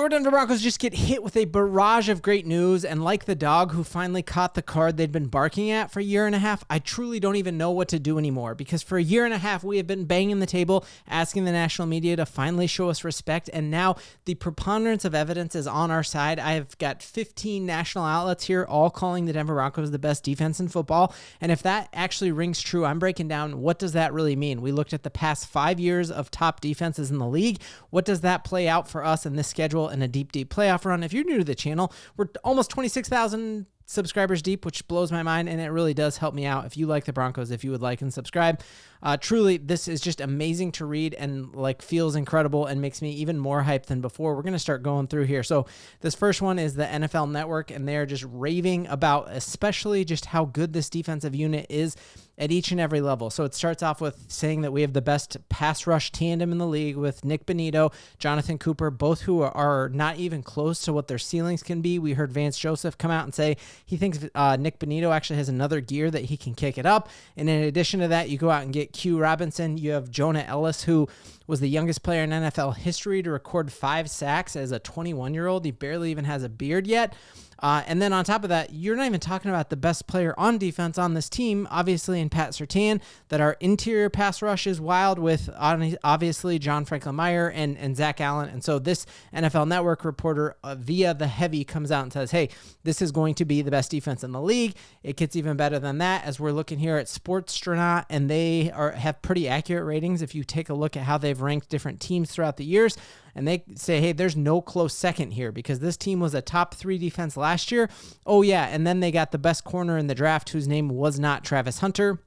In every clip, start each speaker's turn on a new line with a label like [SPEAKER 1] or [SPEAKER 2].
[SPEAKER 1] Your Denver Broncos just get hit with a barrage of great news, and like the dog who finally caught the card they'd been barking at for a year and a half, I truly don't even know what to do anymore, because for a year and a half, we have been banging the table, asking the national media to finally show us respect, and now the preponderance of evidence is on our side. I have got 15 national outlets here, all calling the Denver Broncos the best defense in football, and if that actually rings true, I'm breaking down what does that really mean. We looked at the past 5 years of top defenses in the league. What does that play out for us in this schedule and a deep playoff run? If you're new to the channel, we're almost 26,000 subscribers deep, which blows my mind, and it really does help me out. If you like the Broncos, if you would like and subscribe, truly, this is just amazing to read and feels incredible and makes me even more hyped than before. We're going to start going through here. So this first one is the NFL Network, and they're just raving about especially just how good this defensive unit is at each and every level. So it starts off with saying that we have the best pass rush tandem in the league with Nick Bonito, Jonathan Cooper, both who are not even close to what their ceilings can be. We heard Vance Joseph come out and say he thinks Nick Bonito actually has another gear that he can kick it up. And in addition to that, you go out and get Q Robinson. You have Jonah Ellis, who was the youngest player in NFL history to record 5 sacks as a 21-year-old. He barely even has a beard yet. And then on top of that, you're not even talking about the best player on defense on this team, obviously in Pat Surtain, that our interior pass rush is wild with obviously John Franklin Meyer and Zach Allen. And so this NFL Network reporter via The Heavy comes out and says, hey, this is going to be the best defense in the league. It gets even better than that as we're looking here at Sportstronaut, and they have pretty accurate ratings if you take a look at how they've ranked different teams throughout the years. And they say, hey, there's no close second here because this team was a top 3 defense last year. Oh, yeah. And then they got the best corner in the draft, whose name was not Travis Hunter,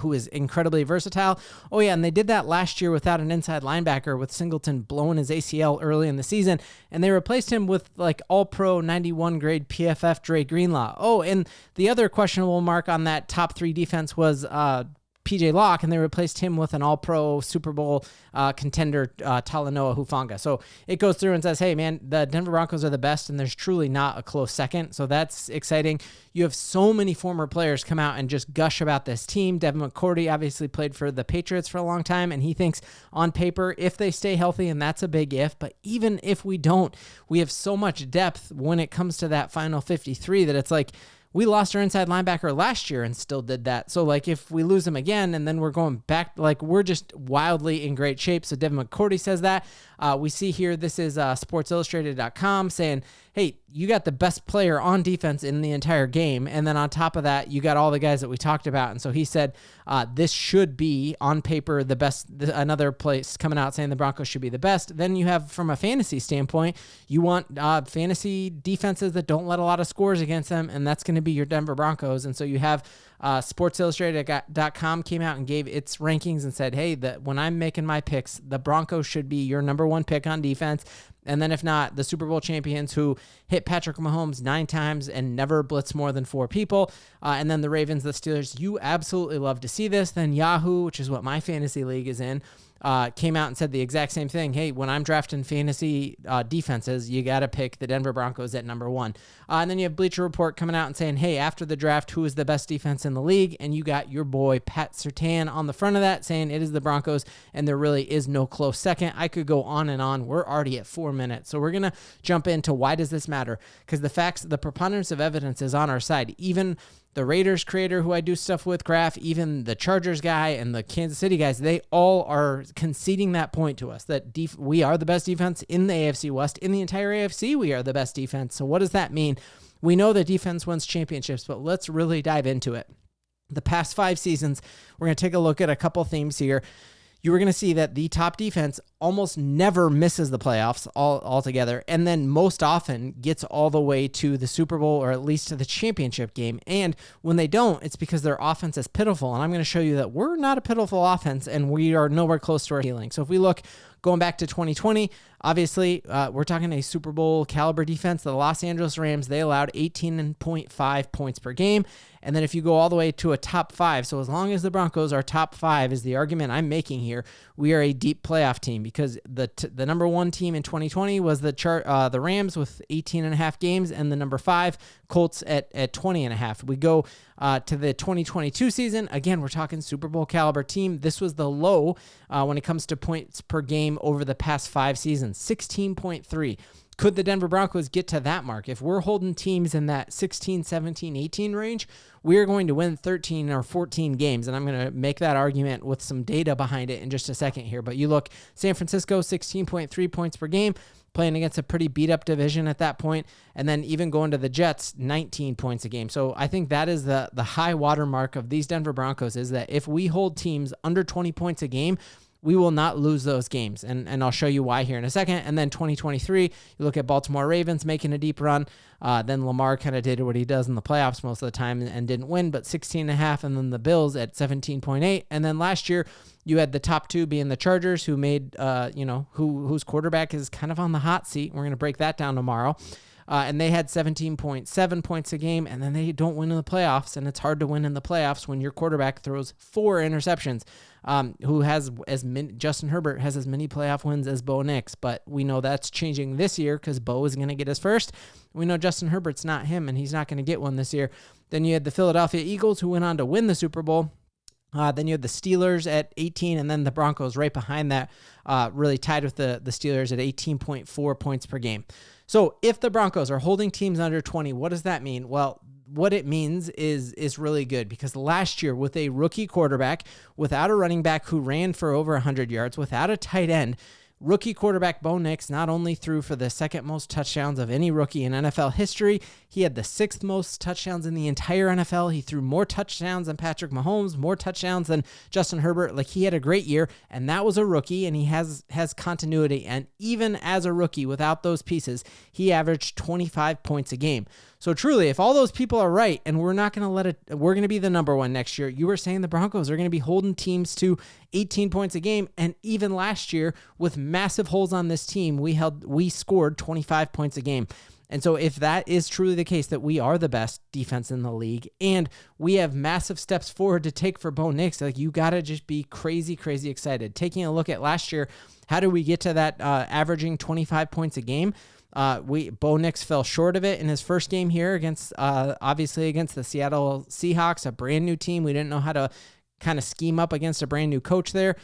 [SPEAKER 1] who is incredibly versatile. Oh, yeah, and they did that last year without an inside linebacker, with Singleton blowing his ACL early in the season, and they replaced him with all-pro 91 grade PFF Dre Greenlaw. Oh, and the other questionable mark on that top 3 defense was PJ Locke, and they replaced him with an all-pro Super Bowl contender, Talanoa Hufanga. So it goes through and says, hey, man, the Denver Broncos are the best, and there's truly not a close second. So that's exciting. You have so many former players come out and just gush about this team. Devin McCourty obviously played for the Patriots for a long time, and he thinks on paper, if they stay healthy, and that's a big if, but even if we don't, we have so much depth when it comes to that final 53 that it's like, we lost our inside linebacker last year and still did that. So, if we lose him again and then we're going back, we're just wildly in great shape. So, Devin McCourty says that. We see here, this is sportsillustrated.com saying, hey, you got the best player on defense in the entire game. And then on top of that, you got all the guys that we talked about. And so he said, this should be on paper the best. Another place coming out saying the Broncos should be the best. Then you have, from a fantasy standpoint, you want fantasy defenses that don't let a lot of scores against them. And that's going to be your Denver Broncos. And so you have sportsillustrated.com came out and gave its rankings and said, hey, when I'm making my picks, the Broncos should be your number 1 pick on defense. And then if not, the Super Bowl champions who hit Patrick Mahomes 9 times and never blitz more than 4 people. And then the Ravens, the Steelers. You absolutely love to see this. Then Yahoo, which is what my fantasy league is in, came out and said the exact same thing. Hey, when I'm drafting fantasy defenses, you got to pick the Denver Broncos at number 1. And then you have Bleacher Report coming out and saying, hey, after the draft, who is the best defense in the league? And you got your boy Pat Surtain on the front of that saying it is the Broncos, and there really is no close second. I could go on and on. We're already at 4 minutes. So we're going to jump into why does this matter? Because the preponderance of evidence is on our side. Even the Raiders creator who I do stuff with, Graf, even the Chargers guy and the Kansas City guys, they all are conceding that point to us, that we are the best defense in the AFC West. In the entire AFC, we are the best defense. So what does that mean? We know that defense wins championships, but let's really dive into it. The past 5 seasons, we're going to take a look at a couple themes here. You were going to see that the top defense almost never misses the playoffs altogether, and then most often gets all the way to the Super Bowl or at least to the championship game. And when they don't, it's because their offense is pitiful. And I'm going to show you that we're not a pitiful offense, and we are nowhere close to our ceiling. So if we look going back to 2020, obviously, we're talking a Super Bowl caliber defense. The Los Angeles Rams, they allowed 18.5 points per game. And then if you go all the way to a top 5, so as long as the Broncos are top 5 is the argument I'm making here, we are a deep playoff team, because the number 1 team in 2020 was the Rams with 18.5 games, and the number 5 Colts at 20.5. We go to the 2022 season. Again, we're talking Super Bowl caliber team. This was the low when it comes to points per game over the past 5 seasons, 16.3. Could the Denver Broncos get to that mark? If we're holding teams in that 16, 17, 18 range, we are going to win 13 or 14 games. And I'm going to make that argument with some data behind it in just a second here. But you look, San Francisco, 16.3 points per game, playing against a pretty beat-up division at that point. And then even going to the Jets, 19 points a game. So I think that is the high water mark of these Denver Broncos, is that if we hold teams under 20 points a game, we will not lose those games. And I'll show you why here in a second. And then 2023, you look at Baltimore Ravens making a deep run. Then Lamar kind of did what he does in the playoffs most of the time and didn't win, but 16.5. And then the Bills at 17.8. And then last year, you had the top 2 being the Chargers, who made, whose quarterback is kind of on the hot seat. We're going to break that down tomorrow. And they had 17.7 points a game, and then they don't win in the playoffs, and it's hard to win in the playoffs when your quarterback throws 4 interceptions. Who has as many? Justin Herbert has as many playoff wins as Bo Nix, but we know that's changing this year because Bo is going to get his first. We know Justin Herbert's not him, and he's not going to get one this year. Then you had the Philadelphia Eagles, who went on to win the Super Bowl. Then you had the Steelers at 18, and then the Broncos right behind that, really tied with the Steelers at 18.4 points per game. So if the Broncos are holding teams under 20, what does that mean? Well, what it means is really good, because last year with a rookie quarterback, without a running back who ran for over 100 yards, without a tight end, rookie quarterback Bo Nix not only threw for the second most touchdowns of any rookie in NFL history, he had the 6th most touchdowns in the entire NFL. He threw more touchdowns than Patrick Mahomes, more touchdowns than Justin Herbert. Like, he had a great year, and that was a rookie, and he has continuity. And even as a rookie, without those pieces, he averaged 25 points a game. So truly, if all those people are right, and we're not going to we're going to be the number 1 next year. You were saying the Broncos are going to be holding teams to 18 points a game. And even last year, with massive holes on this team, we scored 25 points a game. And so if that is truly the case, that we are the best defense in the league, and we have massive steps forward to take for Bo Nix, like, you got to just be crazy, crazy excited. Taking a look at last year, how did we get to that averaging 25 points a game? Bo Nix fell short of it in his first game here against the Seattle Seahawks, a brand new team. We didn't know how to kind of scheme up against a brand new coach there.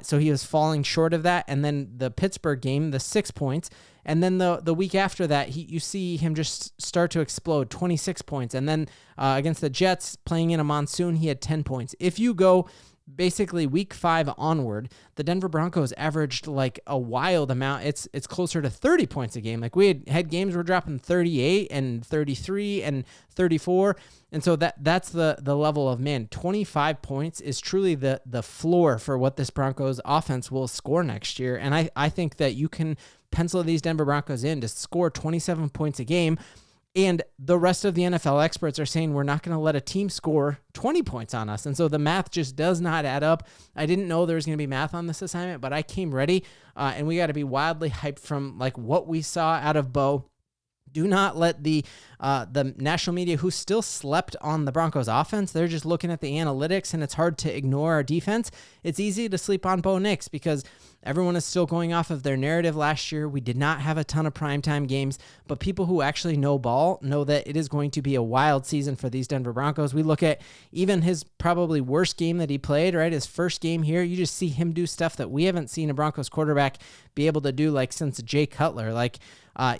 [SPEAKER 1] So he was falling short of that. And then the Pittsburgh game, the 6 points. And then the week after that, you see him just start to explode, 26 points. And then against the Jets, playing in a monsoon, he had 10 points. If you go basically week 5 onward, the Denver Broncos averaged like a wild amount. It's closer to 30 points a game. Like, we had games were dropping 38 and 33 and 34. And so that's the level of, man, 25 points is truly the floor for what this Broncos offense will score next year. And I think that you can pencil these Denver Broncos in to score 27 points a game. And the rest of the NFL experts are saying we're not going to let a team score 20 points on us. And so the math just does not add up. I didn't know there was going to be math on this assignment, but I came ready, and we got to be wildly hyped from like what we saw out of Bo. Do not let the national media, who still slept on the Broncos offense, they're just looking at the analytics, and it's hard to ignore our defense. It's easy to sleep on Bo Nix because everyone is still going off of their narrative last year. We did not have a ton of primetime games, but people who actually know ball know that it is going to be a wild season for these Denver Broncos. We look at even his probably worst game that he played, right? His first game here, you just see him do stuff that we haven't seen a Broncos quarterback be able to do, like, since Jay Cutler. Like,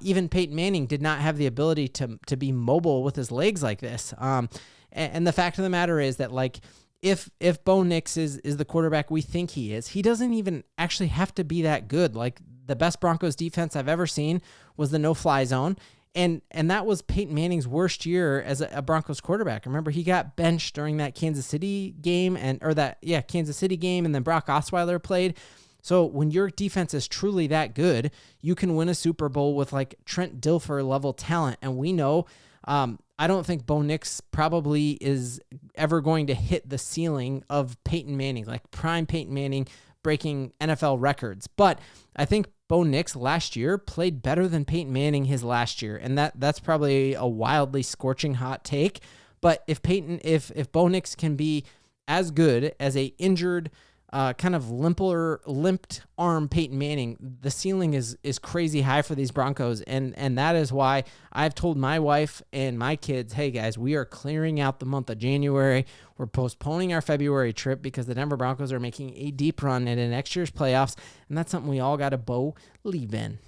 [SPEAKER 1] even Peyton Manning did not have the ability to be mobile with his legs like this. And the fact of the matter is that, like, if Bo Nix is the quarterback we think he is, he doesn't even actually have to be that good. Like, the best Broncos defense I've ever seen was the no-fly zone. And that was Peyton Manning's worst year as a Broncos quarterback. Remember, he got benched during that Kansas City game, and then Brock Osweiler played. So when your defense is truly that good, you can win a Super Bowl with like Trent Dilfer level talent. And we know, I don't think Bo Nix probably is ever going to hit the ceiling of Peyton Manning, like prime Peyton Manning breaking NFL records. But I think Bo Nix last year played better than Peyton Manning his last year. And that's probably a wildly scorching hot take. But if Bo Nix can be as good as a injured kind of limped arm Peyton Manning, the ceiling is crazy high for these Broncos. And that is why I've told my wife and my kids, hey guys, we are clearing out the month of January. We're postponing our February trip because the Denver Broncos are making a deep run into next year's playoffs. And that's something we all got to believe in.